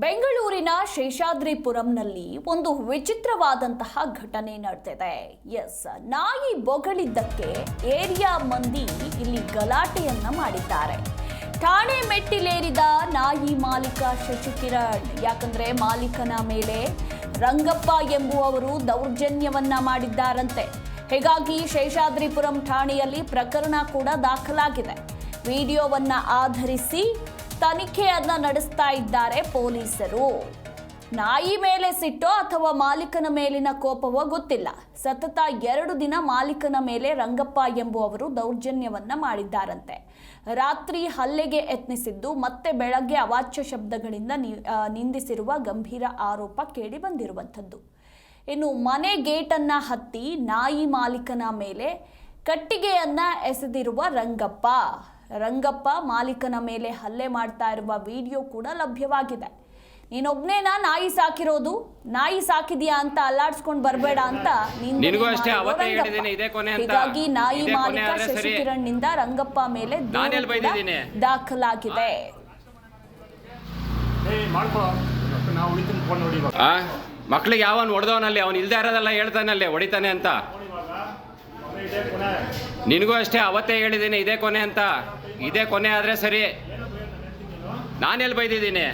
ಬೆಂಗಳೂರಿನ ಶೇಷಾದ್ರಿಪುರಂನಲ್ಲಿ ಒಂದು ವಿಚಿತ್ರವಾದಂತಹ ಘಟನೆ ನಡೆದಿದೆ. ನಾಯಿ ಬೊಗಳಿದ್ದಕ್ಕೆ ಏರಿಯಾ ಮಂದಿ ಇಲ್ಲಿ ಗಲಾಟೆಯನ್ನ ಮಾಡಿದ್ದಾರೆ. ಠಾಣೆ ಮೆಟ್ಟಿಲೇರಿದ ನಾಯಿ ಮಾಲೀಕ ಶಶಿಕಿರಣ್, ಯಾಕಂದ್ರೆ ಮಾಲೀಕನ ಮೇಲೆ ರಂಗಪ್ಪ ಎಂಬುವವರು ದೌರ್ಜನ್ಯವನ್ನ ಮಾಡಿದ್ದಾರಂತೆ. ಹೀಗಾಗಿ ಶೇಷಾದ್ರಿಪುರಂ ಠಾಣೆಯಲ್ಲಿ ಪ್ರಕರಣ ಕೂಡ ದಾಖಲಾಗಿದೆ. ವಿಡಿಯೋವನ್ನ ಆಧರಿಸಿ ತನಿಖೆಯನ್ನ ನಡೆಸ್ತಾ ಇದ್ದಾರೆ ಪೊಲೀಸರು. ನಾಯಿ ಮೇಲೆ ಸಿಟ್ಟೋ ಅಥವಾ ಮಾಲೀಕನ ಮೇಲಿನ ಕೋಪವೋ ಗೊತ್ತಿಲ್ಲ. ಸತತ 2 ದಿನ ಮಾಲೀಕನ ಮೇಲೆ ರಂಗಪ್ಪ ಎಂಬುವವರು ದೌರ್ಜನ್ಯವನ್ನ ಮಾಡಿದ್ದಾರಂತೆ. ರಾತ್ರಿ ಹಲ್ಲೆಗೆ ಯತ್ನಿಸಿದ್ದು ಮತ್ತೆ ಬೆಳಗ್ಗೆ ಅವಾಚ್ಯ ಶಬ್ದಗಳಿಂದ ನಿಂದಿಸಿರುವ ಗಂಭೀರ ಆರೋಪ ಕೇಳಿ ಬಂದಿರುವಂಥದ್ದು. ಇನ್ನು ಮನೆ ಗೇಟನ್ನ ಹತ್ತಿ ನಾಯಿ ಮಾಲೀಕನ ಮೇಲೆ ಕಟ್ಟಿಗೆಯನ್ನ ಎಸೆದಿರುವ ರಂಗಪ್ಪ ಮಾಲೀಕನ ಮೇಲೆ ಹಲ್ಲೆ ಮಾಡ್ತಾ ಇರುವ ವಿಡಿಯೋ ಕೂಡ ಲಭ್ಯವಾಗಿದೆ. ನೀನೊಬ್ನೇನಾ ನಾಯಿ ಸಾಕಿರೋದು, ನಾಯಿ ಸಾಕಿದ್ಯಾ ಅಂತ ಅಲ್ಲಾಡ್ಸ್ಕೊಂಡು ಬರಬೇಡ ಅಂತ ಹೀಗಾಗಿ ನಾಯಿ ಮಾಲೀಕ ಶಶಿಕಿರಣ್ ನಿಂದ ರಂಗಪ್ಪ ಮೇಲೆ ದಾಖಲಾಗಿದೆ. ಮಕ್ಳಿಗೆ ಯಾವನ್ ಹೊಡೆದವನಲ್ಲಿ ಅವನು ಇಲ್ದೇ ಇರೋದೆಲ್ಲ ಹೇಳ್ತಾನಲ್ಲೇ ಹೊಡಿತಾನೆ ಅಂತ. ನಿನಗೂ ಅಷ್ಟೇ ಅವತ್ತೇ ಹೇಳಿದ್ದೀನಿ ಇದೇ ಕೊನೆ ಅಂತ. ಇದೇ ಕೊನೆ ಆದರೆ ಸರಿ. ನಾನೆಲ್ಲಿ ಬೈದಿದ್ದೀನಿ?